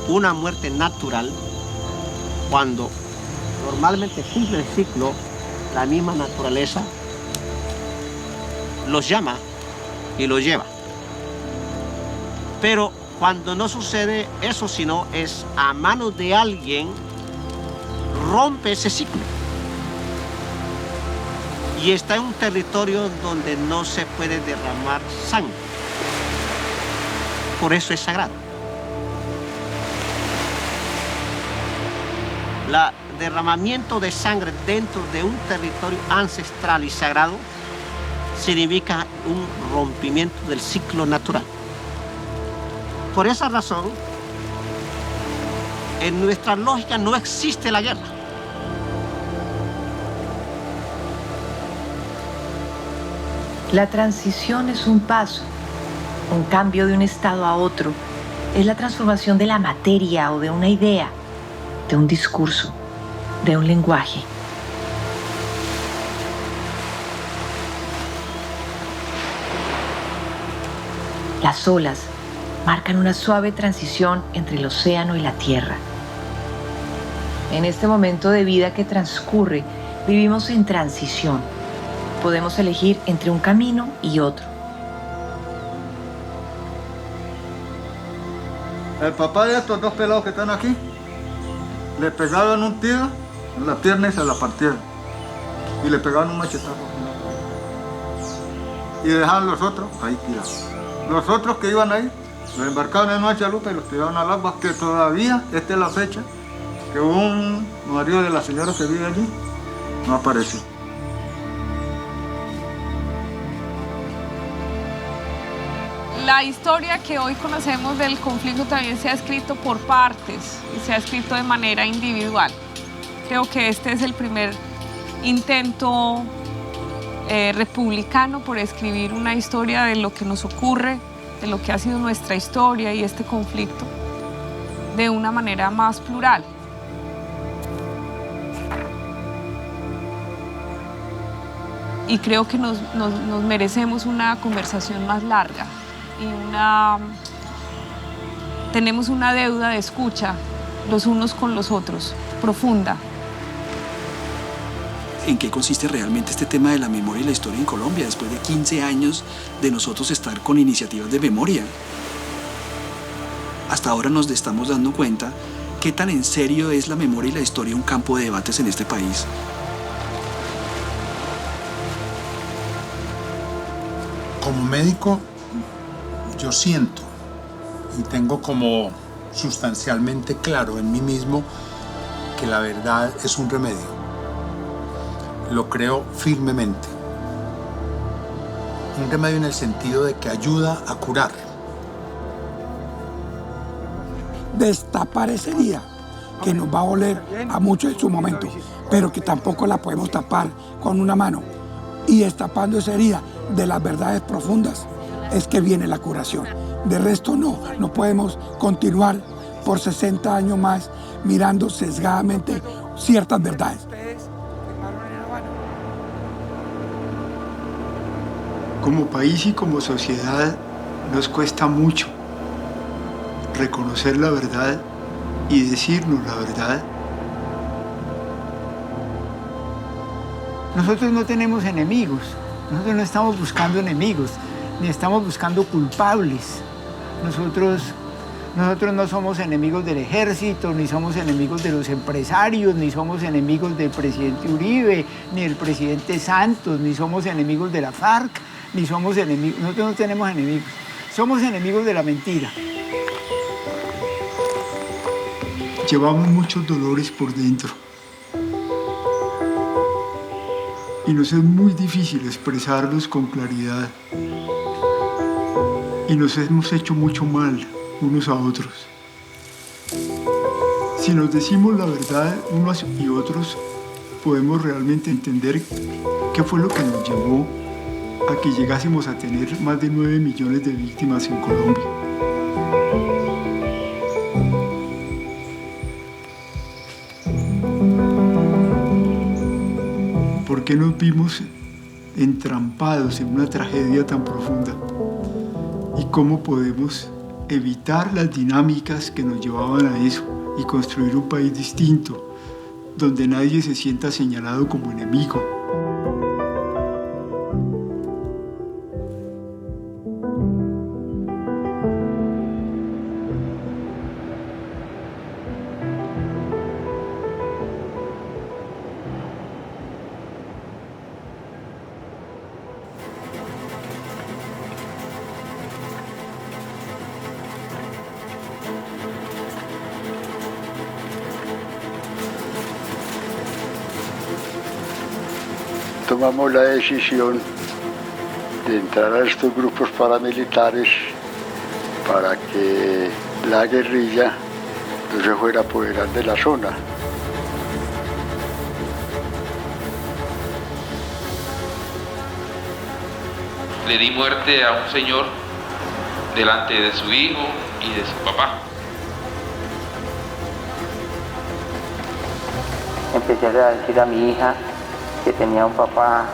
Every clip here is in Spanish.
una muerte natural cuando normalmente cumple el ciclo, la misma naturaleza los llama y los lleva. Pero cuando no sucede eso, sino es a manos de alguien, rompe ese ciclo. Y está en un territorio donde no se puede derramar sangre. Por eso es sagrado. El derramamiento de sangre dentro de un territorio ancestral y sagrado significa un rompimiento del ciclo natural. Por esa razón, en nuestra lógica no existe la guerra. La transición es un paso, un cambio de un estado a otro. Es la transformación de la materia o de una idea, de un discurso, de un lenguaje. Las olas marcan una suave transición entre el océano y la tierra. En este momento de vida que transcurre, vivimos en transición. Podemos elegir entre un camino y otro. El papá de estos dos pelados que están aquí, le pegaron un tiro en la pierna y se la partieron. Y le pegaron un machetazo. Y dejaron los otros ahí tirados. Los otros que iban ahí, los embarcaron en una chalupa y los tiraron al agua, que todavía, esta es la fecha, que un marido de la señora que vive allí no apareció. La historia que hoy conocemos del conflicto también se ha escrito por partes y se ha escrito de manera individual. Creo que este es el primer intento republicano por escribir una historia de lo que nos ocurre, de lo que ha sido nuestra historia y este conflicto de una manera más plural. Y creo que nos merecemos una conversación más larga y tenemos una deuda de escucha los unos con los otros, profunda. ¿En qué consiste realmente este tema de la memoria y la historia en Colombia después de 15 años de nosotros estar con iniciativas de memoria? Hasta ahora nos estamos dando cuenta qué tan en serio es la memoria y la historia un campo de debates en este país. Como médico, yo siento y tengo como sustancialmente claro en mí mismo que la verdad es un remedio. Lo creo firmemente. Un remedio en el sentido de que ayuda a curar. Destapar esa herida que nos va a oler a muchos en su momento, pero que tampoco la podemos tapar con una mano. Y destapando esa herida de las verdades profundas es que viene la curación. De resto no podemos continuar por 60 años más mirando sesgadamente ciertas verdades. Como país y como sociedad nos cuesta mucho reconocer la verdad y decirnos la verdad. Nosotros no tenemos enemigos, nosotros no estamos buscando enemigos, ni estamos buscando culpables. Nosotros no somos enemigos del ejército, ni somos enemigos de los empresarios, ni somos enemigos del presidente Uribe, ni del presidente Santos, ni somos enemigos de la FARC, ni somos enemigos, nosotros no tenemos enemigos, somos enemigos de la mentira. Llevamos muchos dolores por dentro y nos es muy difícil expresarlos con claridad y nos hemos hecho mucho mal unos a otros. Si nos decimos la verdad unos y otros, podemos realmente entender qué fue lo que nos llevó a que llegásemos a tener más de 9 millones de víctimas en Colombia. ¿Por qué nos vimos entrampados en una tragedia tan profunda? ¿Y cómo podemos evitar las dinámicas que nos llevaban a eso y construir un país distinto, donde nadie se sienta señalado como enemigo. Tomamos la decisión de entrar a estos grupos paramilitares para que la guerrilla no se fuera a apoderar de la zona. Le di muerte a un señor delante de su hijo y de su papá. Empecé a decir a mi hija que tenía un papá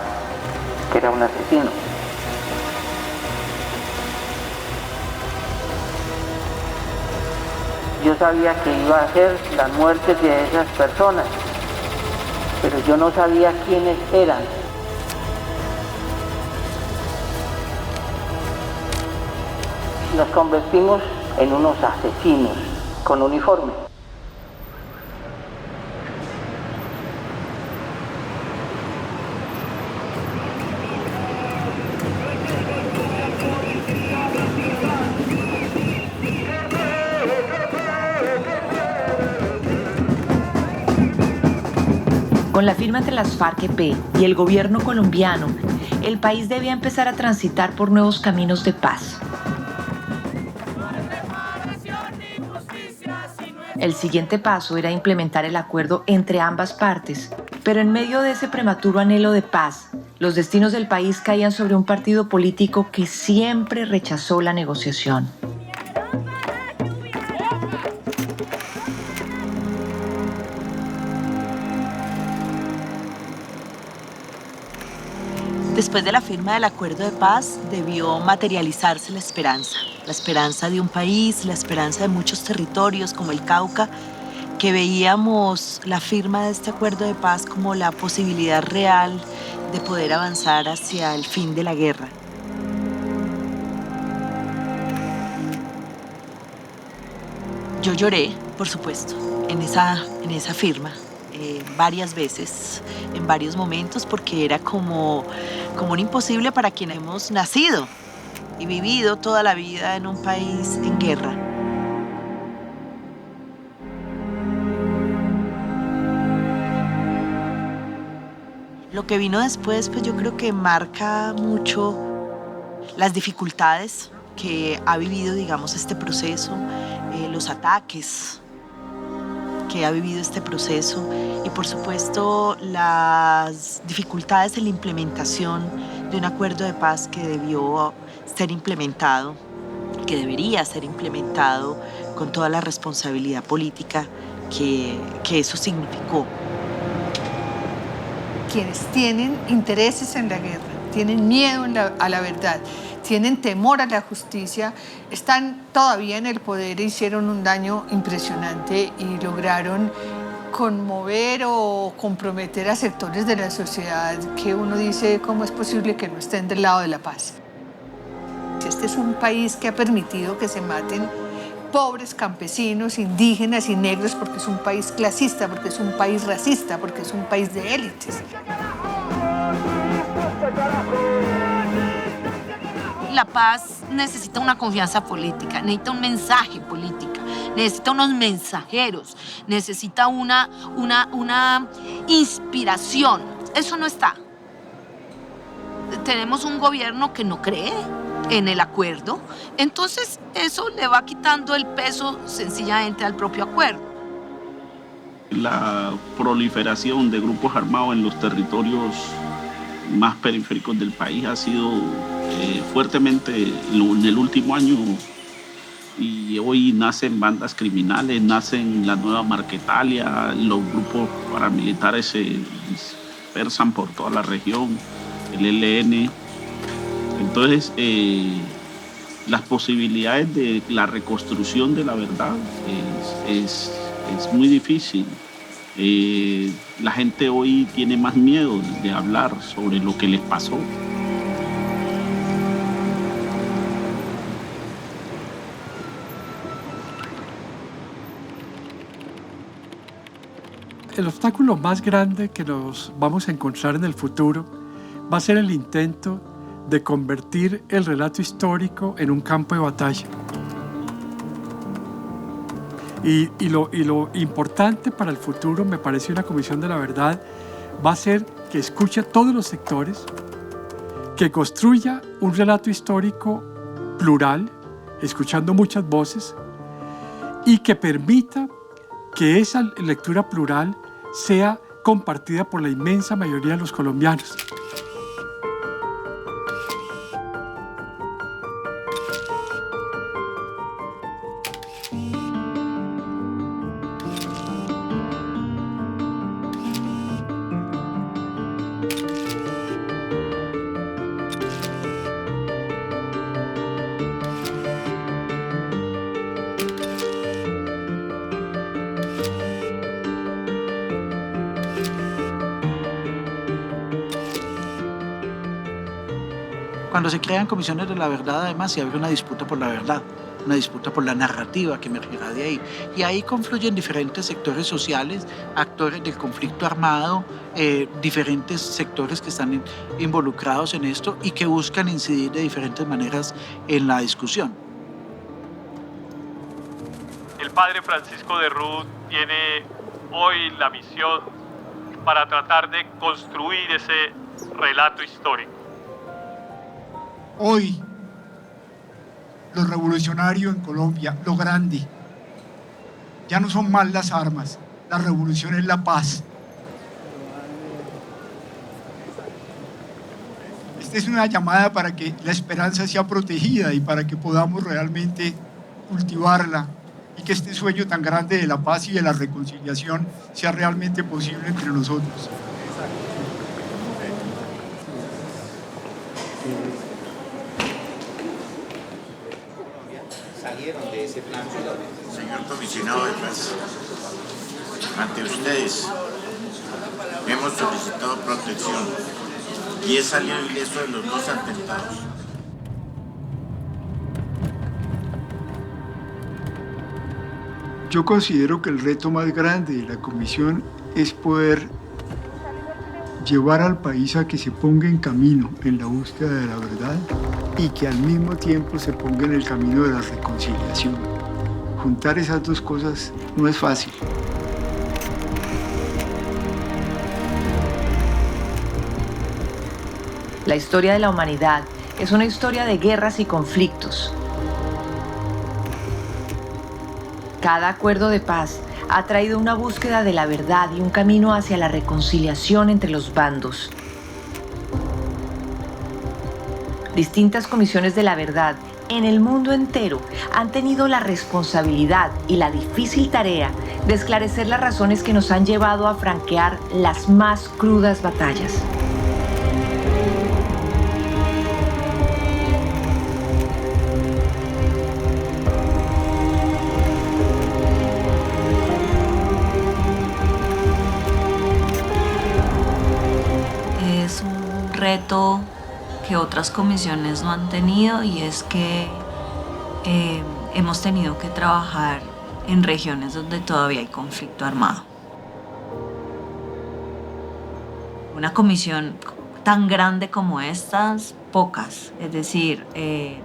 que era un asesino. Yo sabía que iba a ser las muertes de esas personas, pero yo no sabía quiénes eran. Nos convertimos en unos asesinos con uniforme. Con la firma entre las FARC-EP y el gobierno colombiano, el país debía empezar a transitar por nuevos caminos de paz. El siguiente paso era implementar el acuerdo entre ambas partes, pero en medio de ese prematuro anhelo de paz, los destinos del país caían sobre un partido político que siempre rechazó la negociación. Después de la firma del acuerdo de paz, debió materializarse la esperanza de un país, la esperanza de muchos territorios como el Cauca, que veíamos la firma de este acuerdo de paz como la posibilidad real de poder avanzar hacia el fin de la guerra. Yo lloré, por supuesto, en esa firma. Varias veces, en varios momentos, porque era como un imposible para quienes hemos nacido y vivido toda la vida en un país en guerra. Lo que vino después, pues yo creo que marca mucho las dificultades que ha vivido, digamos, este proceso, los ataques que ha vivido este proceso y por supuesto las dificultades en la implementación de un acuerdo de paz que debió ser implementado, que debería ser implementado con toda la responsabilidad política que eso significó. Quienes tienen intereses en la guerra, tienen miedo a la verdad, tienen temor a la justicia, están todavía en el poder e hicieron un daño impresionante y lograron conmover o comprometer a sectores de la sociedad que uno dice cómo es posible que no estén del lado de la paz. Este es un país que ha permitido que se maten pobres campesinos, indígenas y negros porque es un país clasista, porque es un país racista, porque es un país de élites. La paz necesita una confianza política, necesita un mensaje político, necesita unos mensajeros, necesita una inspiración. Eso no está. Tenemos un gobierno que no cree en el acuerdo, entonces eso le va quitando el peso sencillamente al propio acuerdo. La proliferación de grupos armados en los territorios más periféricos del país ha sido fuertemente en el último año y hoy nacen bandas criminales, nacen la nueva Marquetalia, los grupos paramilitares se dispersan por toda la región, el ELN. Entonces las posibilidades de la reconstrucción de la verdad es muy difícil. La gente hoy tiene más miedo de hablar sobre lo que les pasó. El obstáculo más grande que nos vamos a encontrar en el futuro va a ser el intento de convertir el relato histórico en un campo de batalla. Y lo importante para el futuro, me parece, una Comisión de la Verdad va a ser que escuche a todos los sectores, que construya un relato histórico plural, escuchando muchas voces, y que permita que esa lectura plural sea compartida por la inmensa mayoría de los colombianos. Cuando se crean comisiones de la verdad, además, se abre una disputa por la verdad, una disputa por la narrativa que emergerá de ahí. Y ahí confluyen diferentes sectores sociales, actores del conflicto armado, diferentes sectores que están involucrados en esto y que buscan incidir de diferentes maneras en la discusión. El padre Francisco de Ruth tiene hoy la misión para tratar de construir ese relato histórico. Hoy, lo revolucionario en Colombia, lo grande, ya no son más las armas, la revolución es la paz. Esta es una llamada para que la esperanza sea protegida y para que podamos realmente cultivarla y que este sueño tan grande de la paz y de la reconciliación sea realmente posible entre nosotros. De ese plan. Señor comisionado de paz, ante ustedes hemos solicitado protección y he salido ileso de los 2 atentados. Yo considero que el reto más grande de la comisión es poder llevar al país a que se ponga en camino en la búsqueda de la verdad y que al mismo tiempo se ponga en el camino de la reconciliación. Juntar esas dos cosas no es fácil. La historia de la humanidad es una historia de guerras y conflictos. Cada acuerdo de paz ha traído una búsqueda de la verdad y un camino hacia la reconciliación entre los bandos. Distintas comisiones de la verdad en el mundo entero han tenido la responsabilidad y la difícil tarea de esclarecer las razones que nos han llevado a franquear las más crudas batallas. Es un reto que otras comisiones no han tenido y es que hemos tenido que trabajar en regiones donde todavía hay conflicto armado. Una comisión tan grande como estas, pocas. Es decir,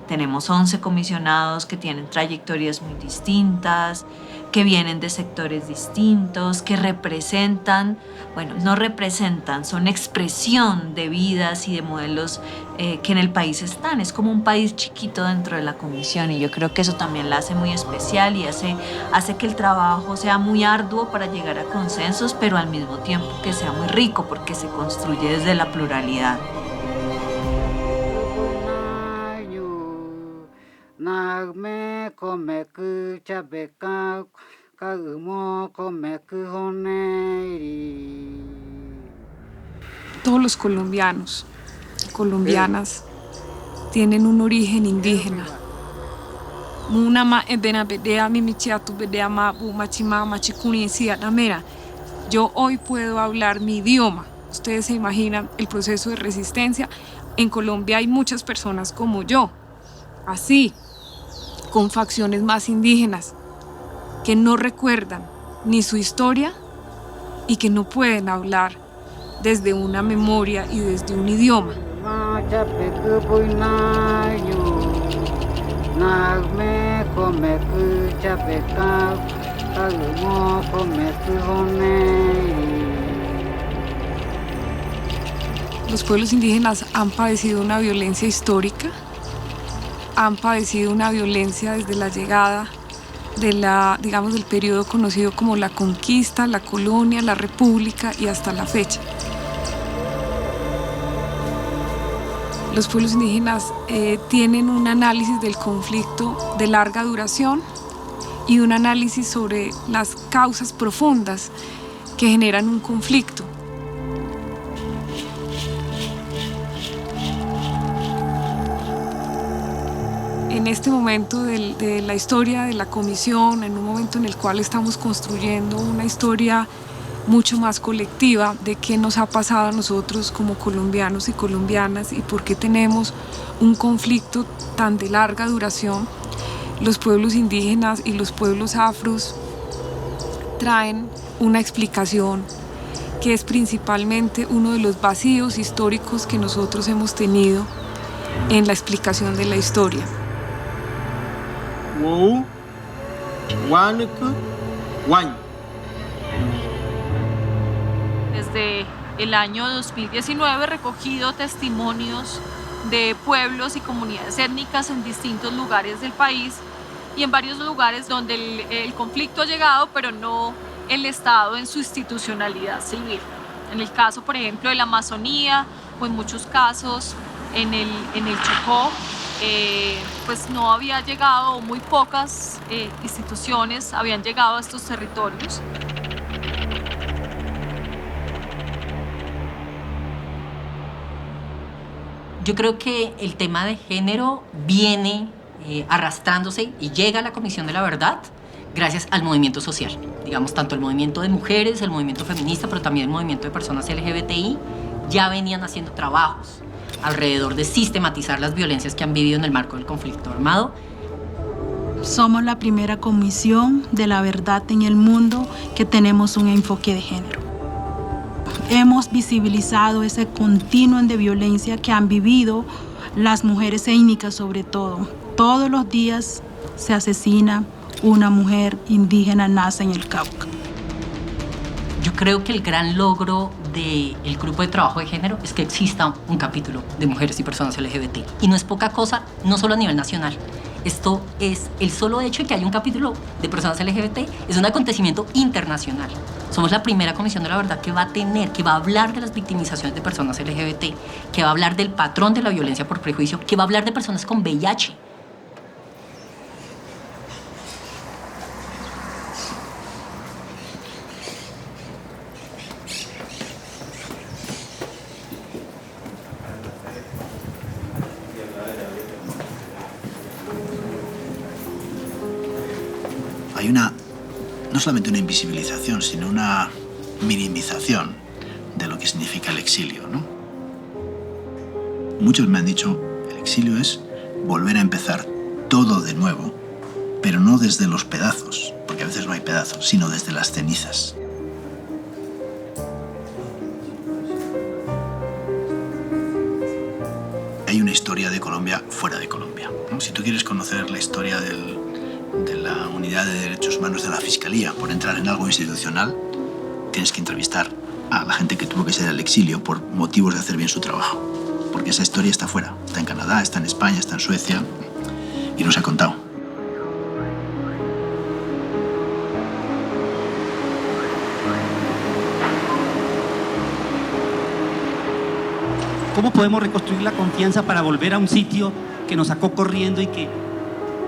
tenemos 11 comisionados que tienen trayectorias muy distintas, que vienen de sectores distintos, que representan, bueno, no representan, son expresión de vidas y de modelos que en el país están. Es como un país chiquito dentro de la comisión y yo creo que eso también la hace muy especial y hace que el trabajo sea muy arduo para llegar a consensos, pero al mismo tiempo que sea muy rico porque se construye desde la pluralidad. Todos los colombianos y colombianas tienen un origen indígena Yo hoy puedo hablar mi idioma. Ustedes se imaginan el proceso de resistencia. En Colombia hay muchas personas como yo, así, con facciones más indígenas, que no recuerdan ni su historia y que no pueden hablar desde una memoria y desde un idioma. Los pueblos indígenas han padecido una violencia histórica, han padecido una violencia desde la llegada del periodo conocido como la conquista, la colonia, la república y hasta la fecha. Los pueblos indígenas tienen un análisis del conflicto de larga duración y un análisis sobre las causas profundas que generan un conflicto. En este momento de la historia de la comisión, en un momento en el cual estamos construyendo una historia mucho más colectiva de qué nos ha pasado a nosotros como colombianos y colombianas y por qué tenemos un conflicto tan de larga duración, los pueblos indígenas y los pueblos afros traen una explicación que es principalmente uno de los vacíos históricos que nosotros hemos tenido en la explicación de la historia. Desde el año 2019 he recogido testimonios de pueblos y comunidades étnicas en distintos lugares del país y en varios lugares donde el conflicto ha llegado, pero no el Estado en su institucionalidad civil. En el caso, por ejemplo, de la Amazonía o en muchos casos en el Chocó, pues no había llegado, o muy pocas instituciones habían llegado a estos territorios. Yo creo que el tema de género viene arrastrándose y llega a la Comisión de la Verdad gracias al movimiento social. Digamos, tanto el movimiento de mujeres, el movimiento feminista, pero también el movimiento de personas LGBTI ya venían haciendo trabajos alrededor de sistematizar las violencias que han vivido en el marco del conflicto armado. Somos la primera comisión de la verdad en el mundo que tenemos un enfoque de género. Hemos visibilizado ese continuum de violencia que han vivido las mujeres étnicas sobre todo. Todos los días se asesina una mujer indígena, nace en el Cauca. Yo creo que el gran logro del grupo de trabajo de género es que exista un capítulo de mujeres y personas LGBT. Y no es poca cosa, no solo a nivel nacional. Esto es el solo hecho de que haya un capítulo de personas LGBT, es un acontecimiento internacional. Somos la primera comisión de la verdad que va a hablar de las victimizaciones de personas LGBT, que va a hablar del patrón de la violencia por prejuicio, que va a hablar de personas con VIH. Hay no solamente una invisibilización, sino una minimización de lo que significa el exilio, ¿no? Muchos me han dicho, el exilio es volver a empezar todo de nuevo, pero no desde los pedazos, porque a veces no hay pedazos, sino desde las cenizas. Hay una historia de Colombia fuera de Colombia, ¿no? Si tú quieres conocer la historia de la Unidad de Derechos Humanos de la Fiscalía por entrar en algo institucional, tienes que entrevistar a la gente que tuvo que ser al exilio por motivos de hacer bien su trabajo. Porque esa historia está fuera. Está en Canadá, está en España, está en Suecia y nos ha contado. ¿Cómo podemos reconstruir la confianza para volver a un sitio que nos sacó corriendo y que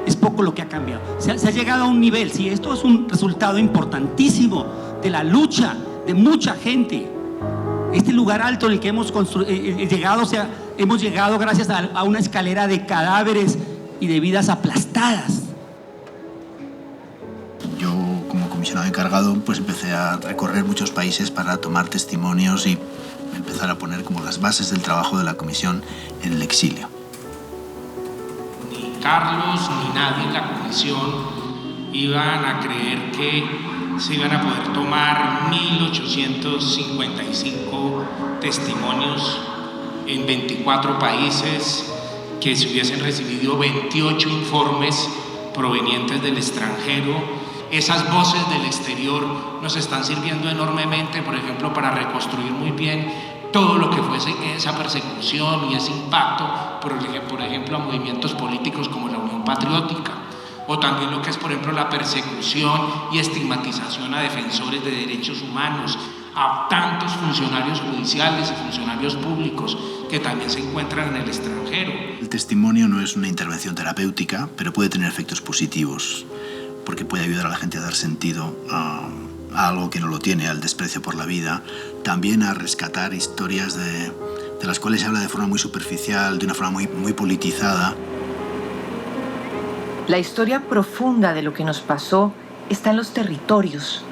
es poco lo que ha cambiado? Se ha llegado a un nivel, sí, esto es un resultado importantísimo de la lucha de mucha gente. Este lugar alto en el que hemos llegado gracias a una escalera de cadáveres y de vidas aplastadas. comisionado encargado, pues empecé a recorrer muchos países para tomar testimonios y empezar a poner como las bases del trabajo de la comisión en el exilio. Ni Carlos ni nadie en la comisión iban a creer que se iban a poder tomar 1.855 testimonios en 24 países, que se hubiesen recibido 28 informes provenientes del extranjero. Esas voces del exterior nos están sirviendo enormemente, por ejemplo, para reconstruir muy bien todo lo que fuese esa persecución y ese impacto, por ejemplo, a movimientos políticos como la Unión Patriótica, o también lo que es, por ejemplo, la persecución y estigmatización a defensores de derechos humanos, a tantos funcionarios judiciales y funcionarios públicos que también se encuentran en el extranjero. El testimonio no es una intervención terapéutica, pero puede tener efectos positivos, porque puede ayudar a la gente a dar sentido a algo que no lo tiene, al desprecio por la vida, también a rescatar historias de las cuales se habla de forma muy superficial, de una forma muy politizada. La historia profunda de lo que nos pasó está en los territorios,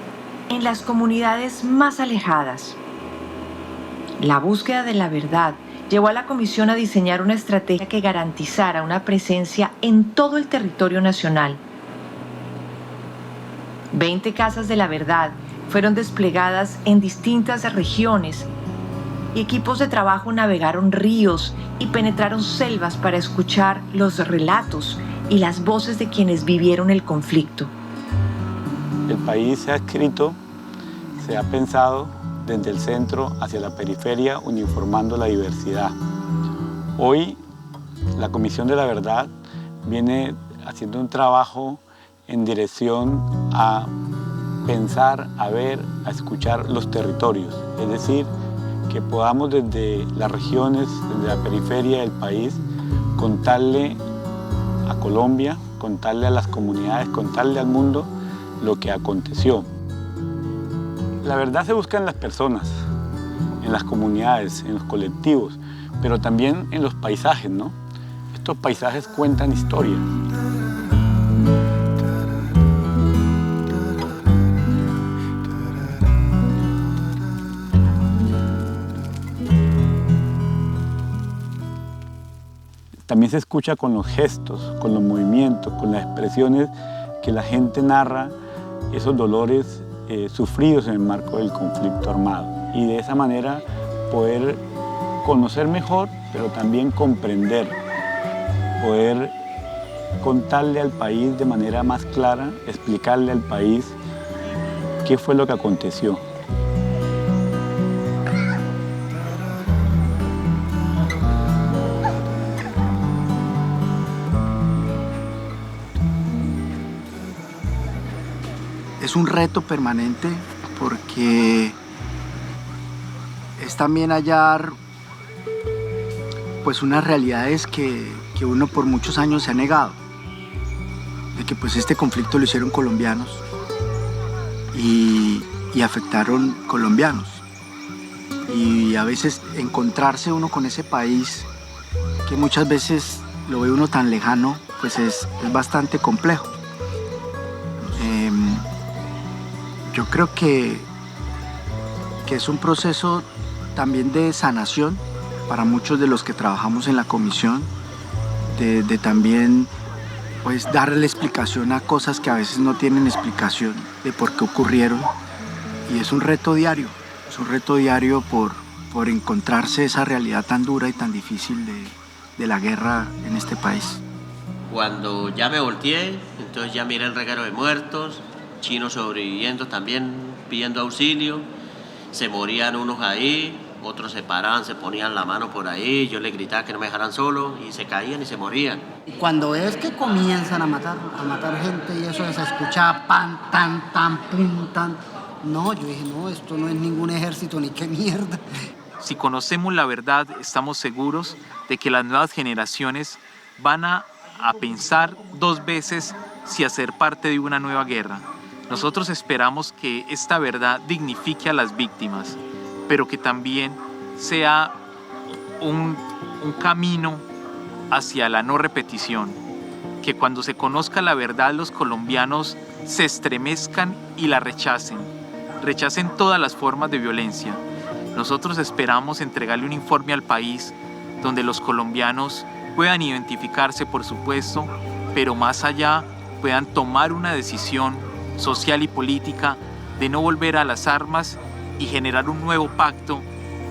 en las comunidades más alejadas. La búsqueda de la verdad llevó a la comisión a diseñar una estrategia que garantizara una presencia en todo el territorio nacional. 20 casas de la verdad fueron desplegadas en distintas regiones y equipos de trabajo navegaron ríos y penetraron selvas para escuchar los relatos y las voces de quienes vivieron el conflicto. El país se ha escrito, se ha pensado desde el centro hacia la periferia, uniformando la diversidad. Hoy, la Comisión de la Verdad viene haciendo un trabajo en dirección a pensar, a ver, a escuchar los territorios. Es decir, que podamos desde las regiones, desde la periferia del país, contarle a Colombia, contarle a las comunidades, contarle al mundo lo que aconteció. La verdad se busca en las personas, en las comunidades, en los colectivos, pero también en los paisajes, ¿no? Estos paisajes cuentan historias. También se escucha con los gestos, con los movimientos, con las expresiones que la gente narra esos dolores sufridos en el marco del conflicto armado. Y de esa manera poder conocer mejor, pero también comprender, poder contarle al país de manera más clara, explicarle al país qué fue lo que aconteció. Es un reto permanente porque es también hallar pues unas realidades que uno por muchos años se ha negado, de que pues este conflicto lo hicieron colombianos y afectaron colombianos, y a veces encontrarse uno con ese país que muchas veces lo ve uno tan lejano, pues es bastante complejo. Yo creo que es un proceso también de sanación para muchos de los que trabajamos en la comisión, de también pues darle explicación a cosas que a veces no tienen explicación de por qué ocurrieron, y es un reto diario por encontrarse esa realidad tan dura y tan difícil de la guerra en este país. Cuando ya me volteé, entonces ya miré el reguero de muertos, chinos sobreviviendo también, pidiendo auxilio, se morían unos ahí, otros se paraban, se ponían la mano por ahí, yo les gritaba que no me dejaran solo y se caían y se morían. Cuando es que comienzan a matar gente y eso se escuchaba pan, tan, tan, pum, tan, no, yo dije, no, esto no es ningún ejército ni qué mierda. Si conocemos la verdad, estamos seguros de que las nuevas generaciones van a pensar dos veces si hacer parte de una nueva guerra. Nosotros esperamos que esta verdad dignifique a las víctimas, pero que también sea un camino hacia la no repetición. Que cuando se conozca la verdad, los colombianos se estremezcan y la rechacen todas las formas de violencia. Nosotros esperamos entregarle un informe al país donde los colombianos puedan identificarse, por supuesto, pero más allá puedan tomar una decisión social y política de no volver a las armas y generar un nuevo pacto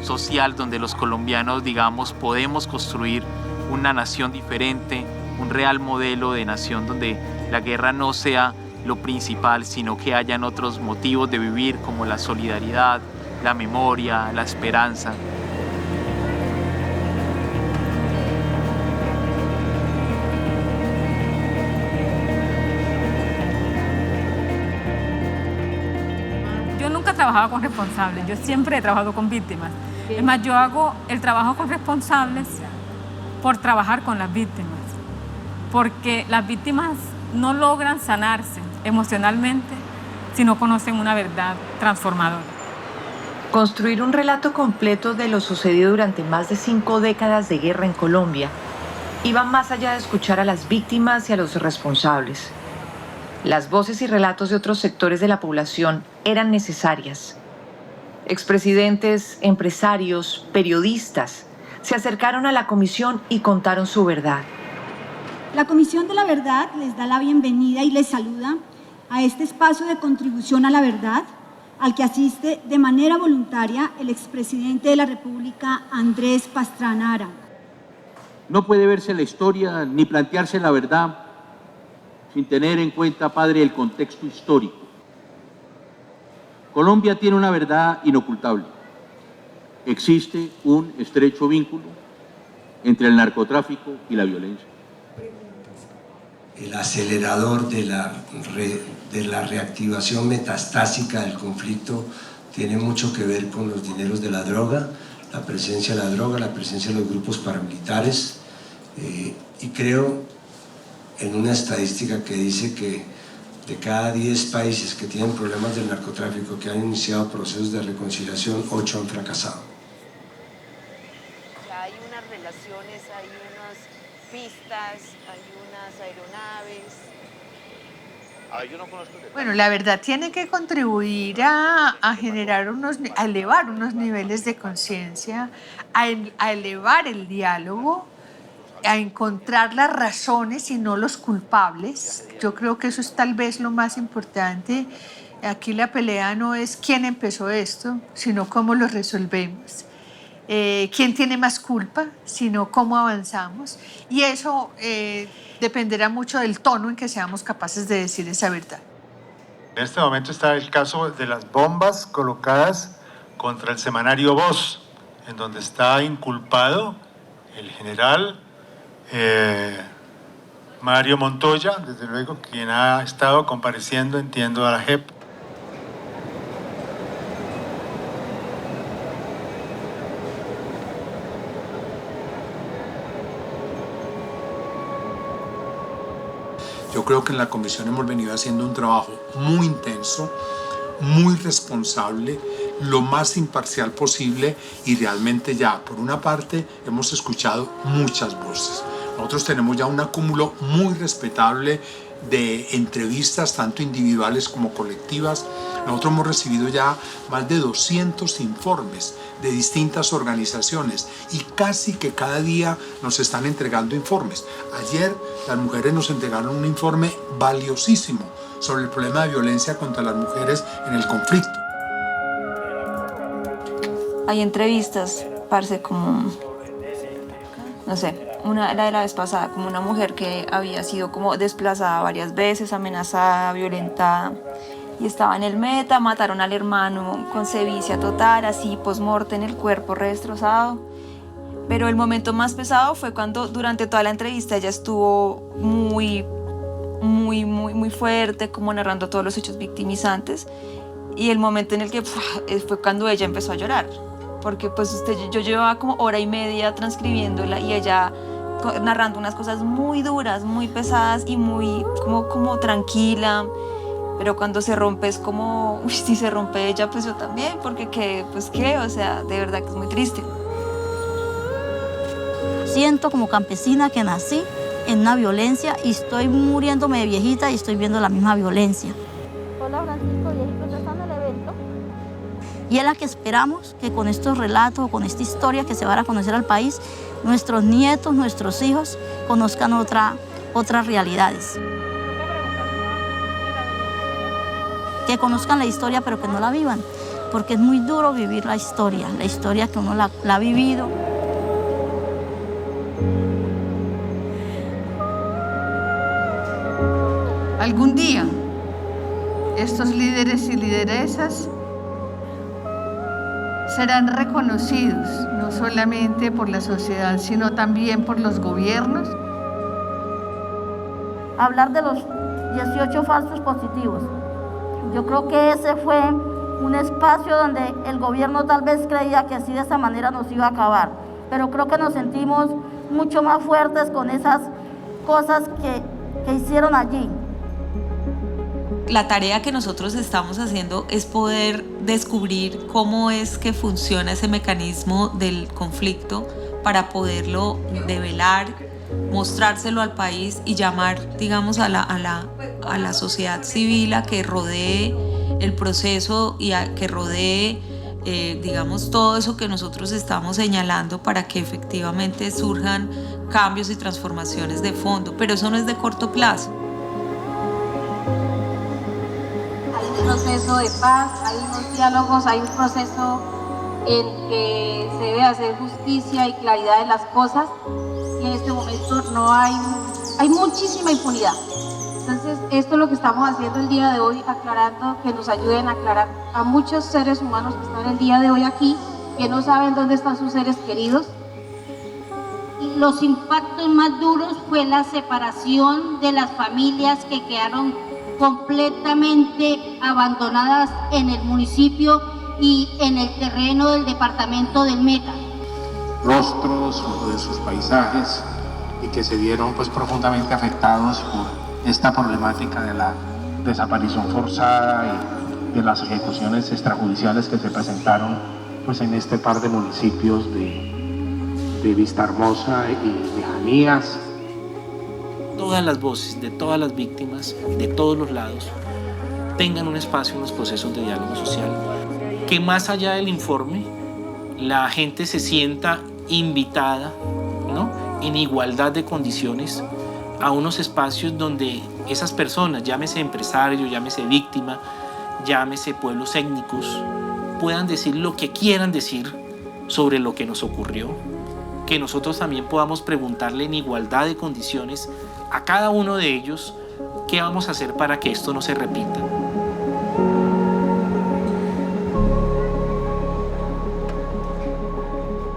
social donde los colombianos, digamos, podemos construir una nación diferente, un real modelo de nación donde la guerra no sea lo principal, sino que hayan otros motivos de vivir como la solidaridad, la memoria, la esperanza. Yo nunca he trabajado con responsables, yo siempre he trabajado con víctimas. Es más, yo hago el trabajo con responsables por trabajar con las víctimas, porque las víctimas no logran sanarse emocionalmente si no conocen una verdad transformadora. Construir un relato completo de lo sucedido durante más de 5 décadas de guerra en Colombia iba más allá de escuchar a las víctimas y a los responsables. Las voces y relatos de otros sectores de la población eran necesarias. Expresidentes, empresarios, periodistas se acercaron a la comisión y contaron su verdad. La Comisión de la Verdad les da la bienvenida y les saluda a este espacio de contribución a la verdad, al que asiste de manera voluntaria el expresidente de la República, Andrés Pastrana Arango. No puede verse la historia ni plantearse la verdad sin tener en cuenta, padre, el contexto histórico. Colombia tiene una verdad inocultable. Existe un estrecho vínculo entre el narcotráfico y la violencia. El acelerador de la reactivación metastásica del conflicto tiene mucho que ver con los dineros de la droga, la presencia de la droga, la presencia de los grupos paramilitares, y creo en una estadística que dice que de cada 10 países que tienen problemas del narcotráfico, que han iniciado procesos de reconciliación, 8 han fracasado. Ya hay unas relaciones, hay unas pistas, hay unas aeronaves. Bueno, la verdad tiene que contribuir a generar a elevar unos niveles de conciencia, a elevar el diálogo, a encontrar las razones y no los culpables. Yo creo que eso es tal vez lo más importante. Aquí la pelea no es quién empezó esto, sino cómo lo resolvemos. Quién tiene más culpa, sino cómo avanzamos. Y eso dependerá mucho del tono en que seamos capaces de decir esa verdad. En este momento está el caso de las bombas colocadas contra el semanario Voz, en donde está inculpado el general Mario Montoya, desde luego, quien ha estado compareciendo, entiendo, a la JEP. Yo creo que en la comisión hemos venido haciendo un trabajo muy intenso, muy responsable, lo más imparcial posible, y realmente ya, por una parte, hemos escuchado muchas voces. Nosotros tenemos ya un acúmulo muy respetable de entrevistas, tanto individuales como colectivas. Nosotros hemos recibido ya más de 200 informes de distintas organizaciones y casi que cada día nos están entregando informes. Ayer las mujeres nos entregaron un informe valiosísimo sobre el problema de violencia contra las mujeres en el conflicto. Hay entrevistas, parce, como, no sé, la de la vez pasada, como una mujer que había sido como desplazada varias veces, amenazada, violentada, y estaba en el Meta, mataron al hermano con sevicia total, así post-mortem, el cuerpo redestrozado. Pero el momento más pesado fue cuando durante toda la entrevista ella estuvo muy fuerte, como narrando todos los hechos victimizantes, y el momento en el que fue cuando ella empezó a llorar, porque pues yo llevaba como hora y media transcribiéndola y ella narrando unas cosas muy duras, muy pesadas y muy como tranquila, pero cuando se rompe es como, uy, si se rompe ella, pues yo también, porque o sea, de verdad que es muy triste. Siento como campesina que nací en una violencia y estoy muriéndome de viejita y estoy viendo la misma viejoncia. Hola Francisco, viejito, ¿estás en el evento? Y es la que esperamos que con estos relatos, con esta historia que se va a conocer al país, nuestros nietos, nuestros hijos conozcan otras realidades. Que conozcan la historia pero que no la vivan, porque es muy duro vivir la historia que uno la ha vivido. Algún día, estos líderes y lideresas serán reconocidos, no solamente por la sociedad, sino también por los gobiernos. Hablar de los 18 falsos positivos. Yo creo que ese fue un espacio donde el gobierno tal vez creía que así de esa manera nos iba a acabar, pero creo que nos sentimos mucho más fuertes con esas cosas que hicieron allí. La tarea que nosotros estamos haciendo es poder descubrir cómo es que funciona ese mecanismo del conflicto para poderlo develar, mostrárselo al país y llamar, digamos, a la sociedad civil a que rodee el proceso y a que rodee, digamos, todo eso que nosotros estamos señalando para que efectivamente surjan cambios y transformaciones de fondo. Pero eso no es de corto plazo. Hay un proceso de paz, hay unos diálogos, hay un proceso en que se debe hacer justicia y claridad de las cosas, y en este momento no hay muchísima impunidad. Entonces, esto es lo que estamos haciendo el día de hoy, aclarando, que nos ayuden a aclarar a muchos seres humanos que están el día de hoy aquí, que no saben dónde están sus seres queridos. Y los impactos más duros fue la separación de las familias que quedaron completamente abandonadas en el municipio y en el terreno del departamento del Meta. Rostros de sus paisajes y que se vieron pues profundamente afectados por esta problemática de la desaparición forzada y de las ejecuciones extrajudiciales que se presentaron pues en este par de municipios de Vistahermosa y Lejanías. Todas las voces de todas las víctimas, de todos los lados, tengan un espacio en los procesos de diálogo social. Que más allá del informe, la gente se sienta invitada, ¿no?, en igualdad de condiciones a unos espacios donde esas personas, llámese empresario, llámese víctima, llámese pueblos étnicos, puedan decir lo que quieran decir sobre lo que nos ocurrió, que nosotros también podamos preguntarle en igualdad de condiciones a cada uno de ellos qué vamos a hacer para que esto no se repita.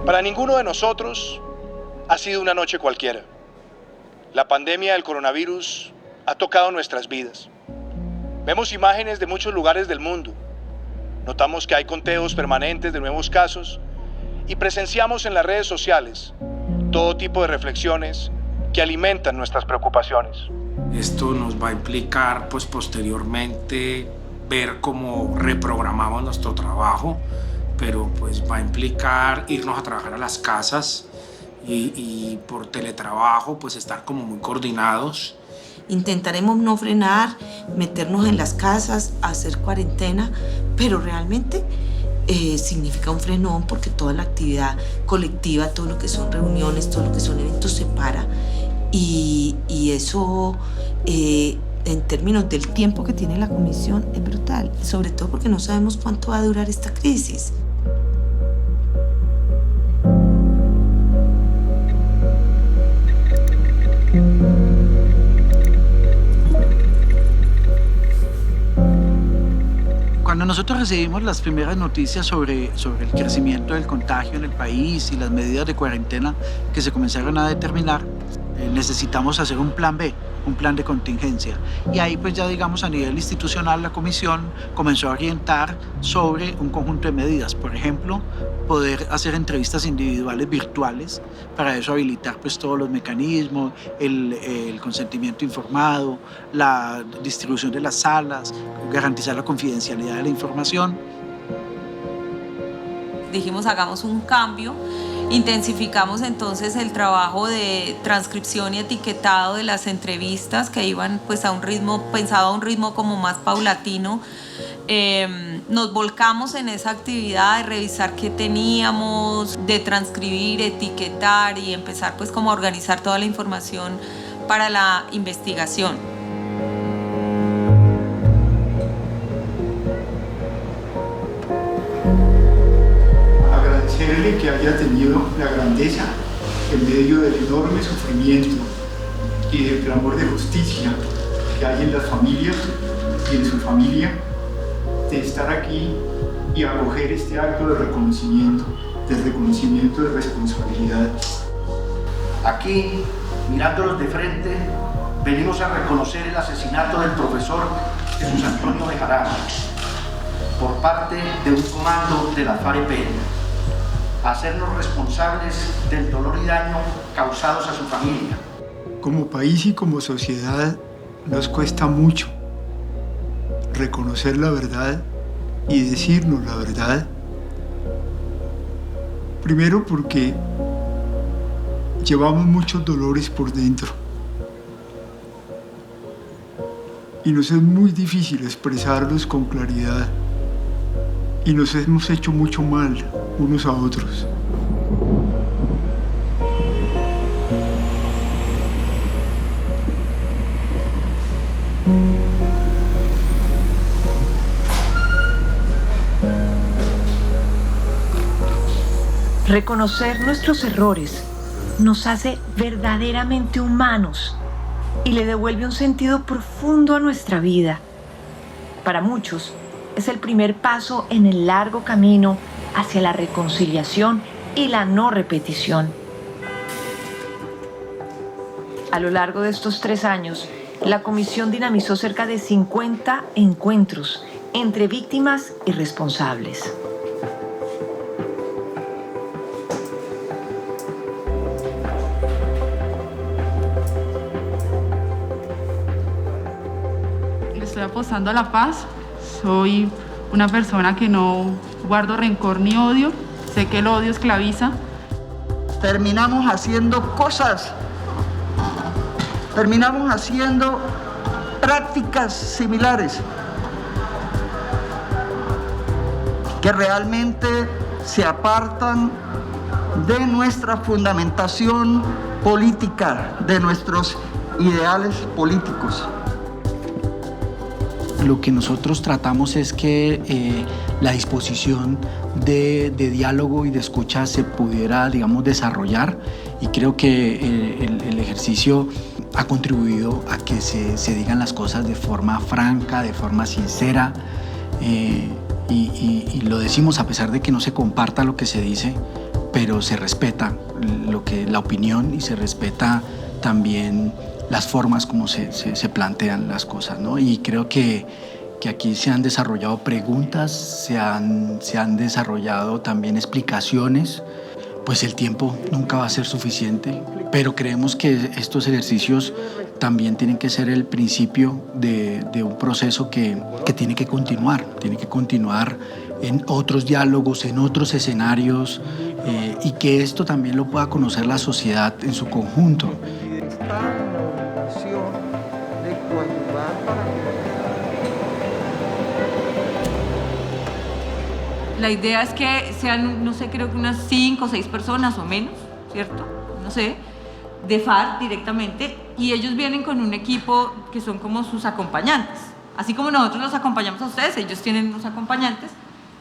Para ninguno de nosotros ha sido una noche cualquiera. La pandemia del coronavirus ha tocado nuestras vidas. Vemos imágenes de muchos lugares del mundo. Notamos que hay conteos permanentes de nuevos casos y presenciamos en las redes sociales todo tipo de reflexiones que alimentan nuestras preocupaciones. Esto nos va a implicar pues posteriormente ver cómo reprogramamos nuestro trabajo, pero pues va a implicar irnos a trabajar a las casas y por teletrabajo pues estar como muy coordinados. Intentaremos no frenar, meternos en las casas, hacer cuarentena, pero realmente significa un frenón porque toda la actividad colectiva, todo lo que son reuniones, todo lo que son eventos se para y eso en términos del tiempo que tiene la comisión es brutal, sobre todo porque no sabemos cuánto va a durar esta crisis. Cuando nosotros recibimos las primeras noticias sobre el crecimiento del contagio en el país y las medidas de cuarentena que se comenzaron a determinar, necesitamos hacer un plan B, un plan de contingencia. Y ahí pues ya digamos a nivel institucional la comisión comenzó a orientar sobre un conjunto de medidas. Por ejemplo, poder hacer entrevistas individuales virtuales, para eso habilitar pues todos los mecanismos, el consentimiento informado, la distribución de las salas, garantizar la confidencialidad de la información. Dijimos hagamos un cambio Intensificamos entonces el trabajo de transcripción y etiquetado de las entrevistas que iban pues a un ritmo, pensado a un ritmo como más paulatino. Nos volcamos en esa actividad de revisar qué teníamos, de transcribir, etiquetar y empezar pues como a organizar toda la información para la investigación. Agradecerle que haya tenido la grandeza en medio del enorme sufrimiento y del clamor de justicia que hay en las familias y en su familia, de estar aquí y acoger este acto de reconocimiento de responsabilidad. Aquí, mirándolos de frente, venimos a reconocer el asesinato del profesor Jesús Antonio Bejarano por parte de un comando de la FAREP, a hacernos responsables del dolor y daño causados a su familia. Como país y como sociedad nos cuesta mucho reconocer la verdad y decirnos la verdad. Primero porque llevamos muchos dolores por dentro y nos es muy difícil expresarlos con claridad y nos hemos hecho mucho mal unos a otros. Reconocer nuestros errores nos hace verdaderamente humanos y le devuelve un sentido profundo a nuestra vida. Para muchos, es el primer paso en el largo camino hacia la reconciliación y la no repetición. A lo largo de estos 3 años, la comisión dinamizó cerca de 50 encuentros entre víctimas y responsables. Estoy apostando a la paz. Soy una persona que no guardo rencor ni odio. Sé que el odio esclaviza. Terminamos haciendo cosas, terminamos haciendo prácticas similares que realmente se apartan de nuestra fundamentación política, de nuestros ideales políticos. Lo que nosotros tratamos es que la disposición de diálogo y de escucha se pudiera, digamos, desarrollar, y creo que el ejercicio ha contribuido a que se digan las cosas de forma franca, de forma sincera, y lo decimos a pesar de que no se comparta lo que se dice, pero se respeta la opinión y se respeta también las formas como se plantean las cosas, ¿no? Y creo que aquí se han desarrollado preguntas, se han desarrollado también explicaciones. Pues el tiempo nunca va a ser suficiente, pero creemos que estos ejercicios también tienen que ser el principio de un proceso que tiene que continuar en otros diálogos, en otros escenarios, y que esto también lo pueda conocer la sociedad en su conjunto. La idea es que sean, no sé, creo que unas 5 o 6 personas o menos, ¿cierto? No sé, de FARC directamente, y ellos vienen con un equipo que son como sus acompañantes. Así como nosotros los acompañamos a ustedes, ellos tienen unos acompañantes,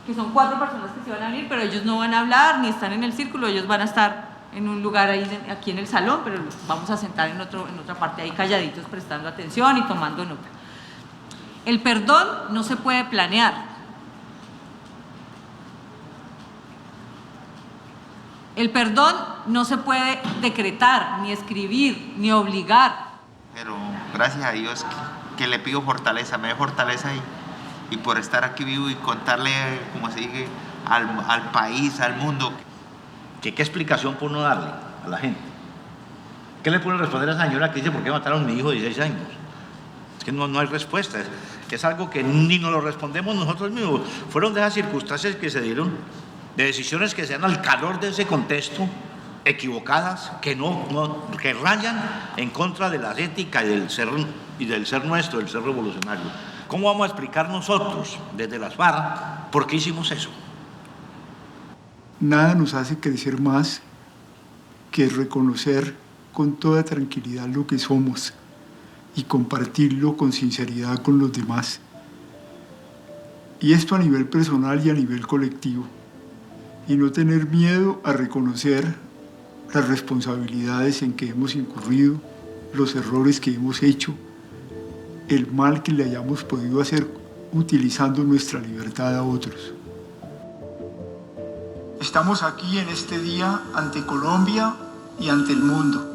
que son 4 personas que se van a venir, pero ellos no van a hablar ni están en el círculo, ellos van a estar en un lugar ahí, aquí en el salón, pero los vamos a sentar en otra parte ahí calladitos, prestando atención y tomando nota. El perdón no se puede planear. El perdón no se puede decretar, ni escribir, ni obligar. Pero gracias a Dios que le pido fortaleza, me dé fortaleza y por estar aquí vivo y contarle, como se dice, al país, al mundo. ¿Qué explicación puede uno darle a la gente? ¿Qué le puede responder a esa señora que dice por qué mataron a mi hijo de 16 años? Es que no hay respuesta. Es algo que ni nos lo respondemos nosotros mismos. Fueron de esas circunstancias que se dieron de decisiones que sean al calor de ese contexto, equivocadas, que rayan en contra de la ética y del ser nuestro, del ser revolucionario. ¿Cómo vamos a explicar nosotros, desde las FARC, por qué hicimos eso? Nada nos hace crecer más que reconocer con toda tranquilidad lo que somos y compartirlo con sinceridad con los demás. Y esto a nivel personal y a nivel colectivo. Y no tener miedo a reconocer las responsabilidades en que hemos incurrido, los errores que hemos hecho, el mal que le hayamos podido hacer utilizando nuestra libertad a otros. Estamos aquí en este día ante Colombia y ante el mundo.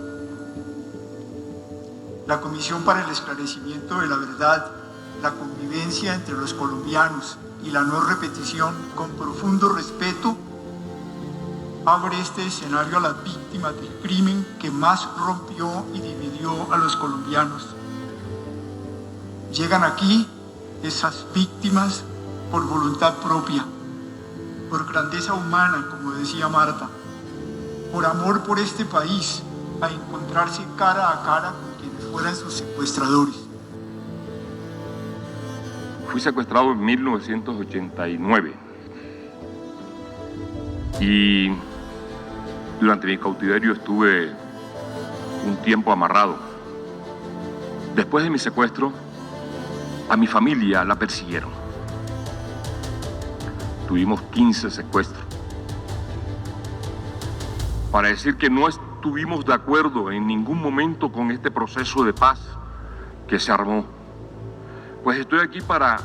La Comisión para el Esclarecimiento de la Verdad, la convivencia entre los colombianos y la no repetición, con profundo respeto, abre este escenario a las víctimas del crimen que más rompió y dividió a los colombianos. Llegan aquí esas víctimas por voluntad propia, por grandeza humana, como decía Marta, por amor por este país, a encontrarse cara a cara con quienes fueran sus secuestradores. Fui secuestrado en 1989 y durante mi cautiverio estuve un tiempo amarrado. Después de mi secuestro, a mi familia la persiguieron. Tuvimos 15 secuestros. Para decir que no estuvimos de acuerdo en ningún momento con este proceso de paz que se armó. Pues estoy aquí para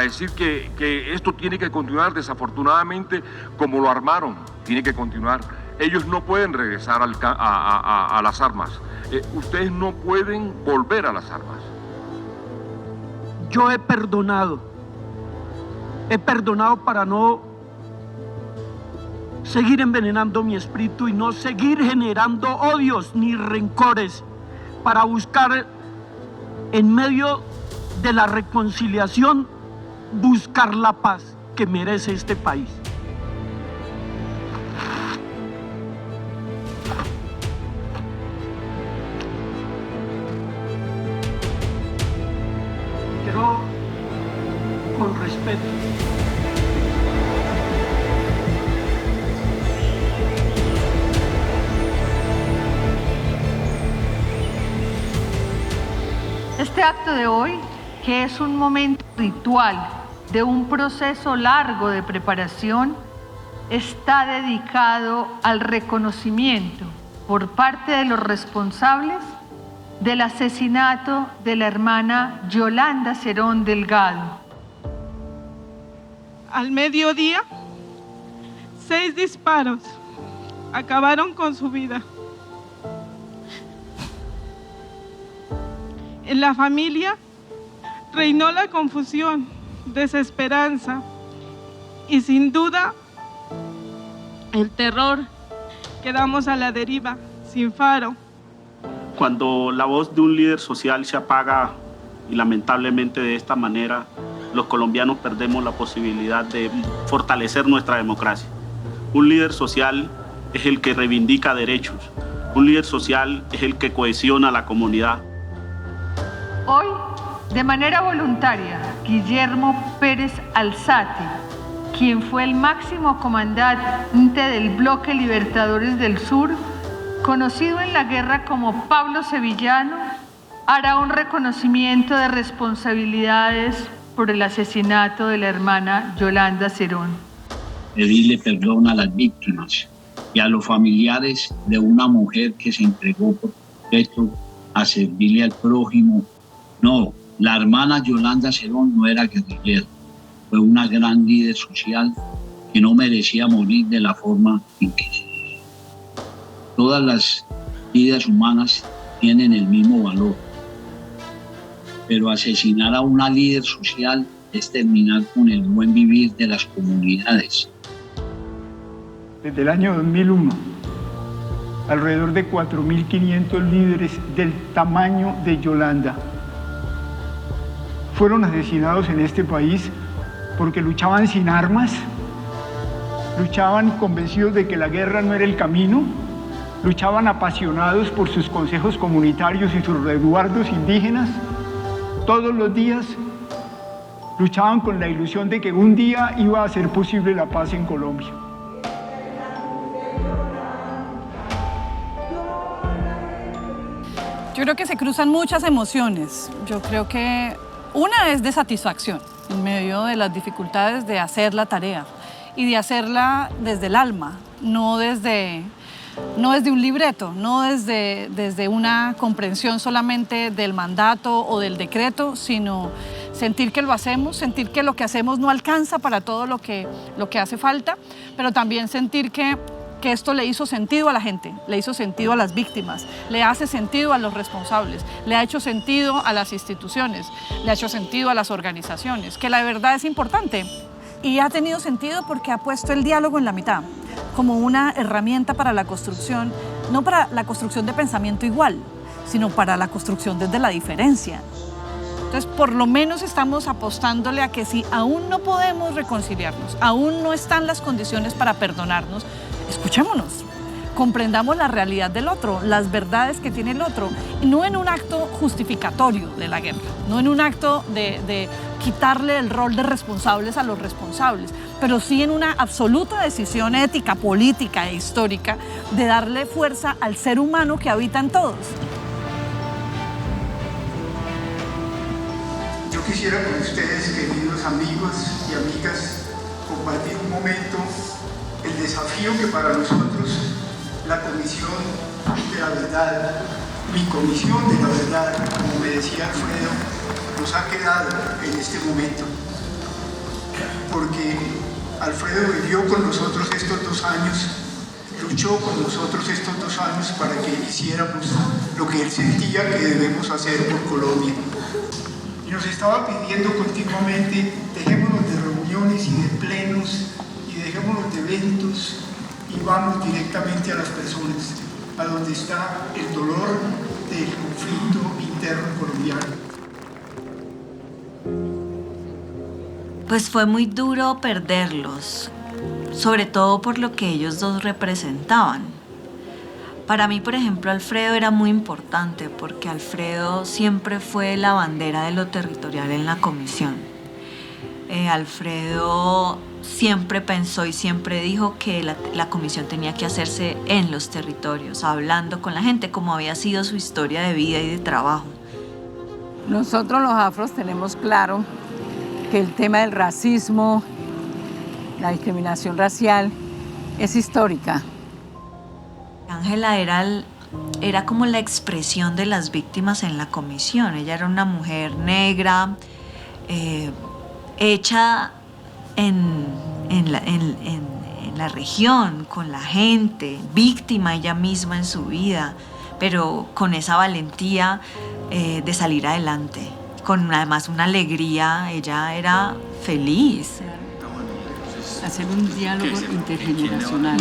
decir que esto tiene que continuar, desafortunadamente, como lo armaron, tiene que continuar. Ellos no pueden regresar a las armas. Ustedes no pueden volver a las armas. Yo he perdonado para no seguir envenenando mi espíritu y no seguir generando odios ni rencores, para buscar en medio de la reconciliación, buscar la paz que merece este país. Quiero, con respeto, este acto de hoy, que es un momento ritual de un proceso largo de preparación, está dedicado al reconocimiento por parte de los responsables del asesinato de la hermana Yolanda Cerón Delgado. Al mediodía, 6 disparos acabaron con su vida. En la familia reinó la confusión, desesperanza y sin duda el terror. Quedamos a la deriva, sin faro. Cuando la voz de un líder social se apaga, y lamentablemente de esta manera, los colombianos perdemos la posibilidad de fortalecer nuestra democracia. Un líder social es el que reivindica derechos. Un líder social es el que cohesiona a la comunidad. Hoy, de manera voluntaria, Guillermo Pérez Alzate, quien fue el máximo comandante del Bloque Libertadores del Sur, conocido en la guerra como Pablo Sevillano, hará un reconocimiento de responsabilidades por el asesinato de la hermana Yolanda Cerón. Pedirle perdón a las víctimas y a los familiares de una mujer que se entregó por completo a servirle al prójimo. No, la hermana Yolanda Cerón no era guerrillera, fue una gran líder social que no merecía morir de la forma en que se hizo. Todas las vidas humanas tienen el mismo valor, pero asesinar a una líder social es terminar con el buen vivir de las comunidades. Desde el año 2001, alrededor de 4.500 líderes del tamaño de Yolanda fueron asesinados en este país porque luchaban sin armas, luchaban convencidos de que la guerra no era el camino, luchaban apasionados por sus consejos comunitarios y sus resguardos indígenas. Todos los días luchaban con la ilusión de que un día iba a ser posible la paz en Colombia. Yo creo que se cruzan muchas emociones. Yo creo que una es de satisfacción en medio de las dificultades de hacer la tarea y de hacerla desde el alma, no desde un libreto, no desde una comprensión solamente del mandato o del decreto, sino sentir que lo hacemos, sentir que lo que hacemos no alcanza para todo lo que hace falta, pero también sentir que esto le hizo sentido a la gente, le hizo sentido a las víctimas, le hace sentido a los responsables, le ha hecho sentido a las instituciones, le ha hecho sentido a las organizaciones, que la verdad es importante. Y ha tenido sentido porque ha puesto el diálogo en la mitad, como una herramienta para la construcción, no para la construcción de pensamiento igual, sino para la construcción desde la diferencia. Entonces, por lo menos estamos apostándole a que si aún no podemos reconciliarnos, aún no están las condiciones para perdonarnos, escuchémonos, comprendamos la realidad del otro, las verdades que tiene el otro, y no en un acto justificatorio de la guerra, no en un acto de quitarle el rol de responsables a los responsables, pero sí en una absoluta decisión ética, política e histórica de darle fuerza al ser humano que habita en todos. Yo quisiera con ustedes, queridos amigos y amigas, compartir un momento el desafío que para nosotros la Comisión de la Verdad, mi Comisión de la Verdad, como me decía Alfredo, nos ha quedado en este momento. Porque Alfredo vivió con nosotros estos 2 años, luchó con nosotros estos 2 años para que hiciéramos lo que él sentía que debemos hacer por Colombia. Y nos estaba pidiendo continuamente, dejémonos de reuniones y de plenos, y dejémonos de eventos, y vamos directamente a las personas, a donde está el dolor del conflicto interno colombiano. Pues fue muy duro perderlos, sobre todo por lo que ellos dos representaban. Para mí, por ejemplo, Alfredo era muy importante porque Alfredo siempre fue la bandera de lo territorial en la comisión. Alfredo siempre pensó y siempre dijo que la comisión tenía que hacerse en los territorios, hablando con la gente, como había sido su historia de vida y de trabajo. Nosotros los afros tenemos claro que el tema del racismo, la discriminación racial, es histórica. Ángela era como la expresión de las víctimas en la comisión. Ella era una mujer negra, hecha en la región, con la gente, víctima ella misma en su vida, pero con esa valentía de salir adelante, con además una alegría. Ella era feliz. Hacer un diálogo intergeneracional.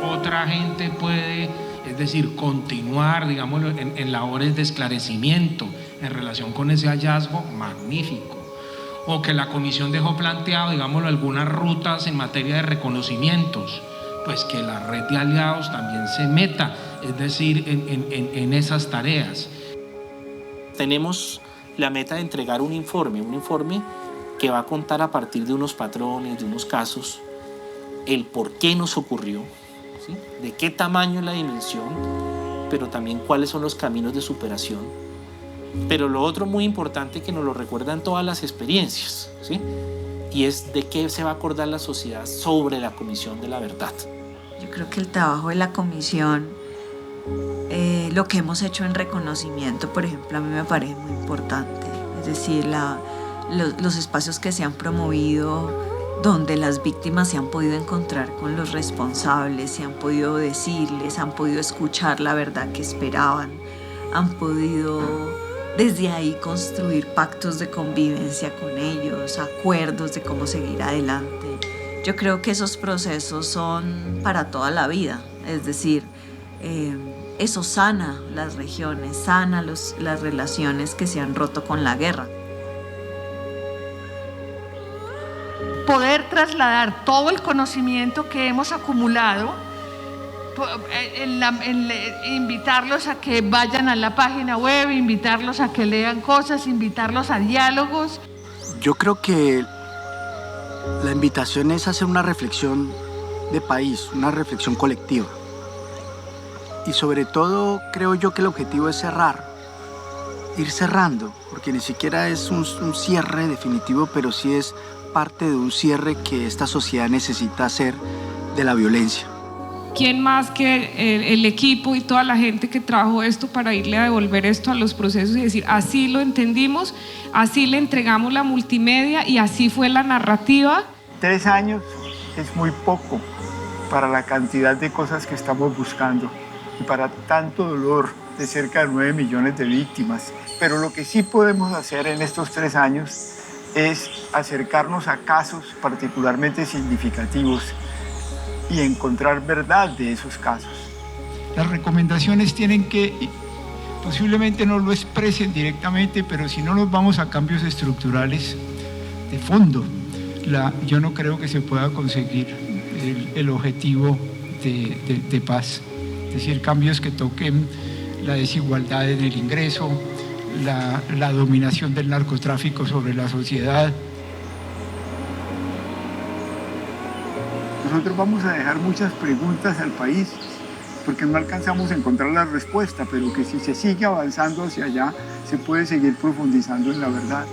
Otra gente puede, es decir, continuar, digámoslo, en labores de esclarecimiento en relación con ese hallazgo magnífico, o que la comisión dejó planteado, digámoslo, algunas rutas en materia de reconocimientos, pues que la red de aliados también se meta, es decir, en esas tareas. Tenemos la meta de entregar un informe que va a contar a partir de unos patrones, de unos casos, el por qué nos ocurrió, ¿sí? De qué tamaño es la dimensión, pero también cuáles son los caminos de superación. Pero lo otro muy importante que nos lo recuerdan todas las experiencias, ¿sí? Y es de qué se va a acordar la sociedad sobre la Comisión de la Verdad. Yo creo que el trabajo de la comisión, lo que hemos hecho en reconocimiento, por ejemplo, a mí me parece muy importante. Es decir, los espacios que se han promovido donde las víctimas se han podido encontrar con los responsables, se han podido decirles, han podido escuchar la verdad que esperaban, han podido desde ahí construir pactos de convivencia con ellos, acuerdos de cómo seguir adelante. Yo creo que esos procesos son para toda la vida, es decir, eso sana las regiones, sana las relaciones que se han roto con la guerra. Poder trasladar todo el conocimiento que hemos acumulado, invitarlos a que vayan a la página web, invitarlos a que lean cosas, invitarlos a diálogos. Yo creo que la invitación es hacer una reflexión de país, una reflexión colectiva. Y sobre todo creo yo que el objetivo es cerrar, ir cerrando, porque ni siquiera es un cierre definitivo, pero sí es parte de un cierre que esta sociedad necesita hacer de la violencia. ¿Quién más que el equipo y toda la gente que trabajó esto para irle a devolver esto a los procesos y decir, así lo entendimos, así le entregamos la multimedia y así fue la narrativa? 3 años es muy poco para la cantidad de cosas que estamos buscando y para tanto dolor de cerca de 9 millones de víctimas. Pero lo que sí podemos hacer en estos 3 años es acercarnos a casos particularmente significativos y encontrar verdad de esos casos. Las recomendaciones tienen que, posiblemente no lo expresen directamente, pero si no nos vamos a cambios estructurales de fondo, yo no creo que se pueda conseguir el objetivo de paz. Es decir, cambios que toquen la desigualdad en el ingreso, la dominación del narcotráfico sobre la sociedad. Nosotros vamos a dejar muchas preguntas al país porque no alcanzamos a encontrar la respuesta, pero que si se sigue avanzando hacia allá, se puede seguir profundizando en la verdad.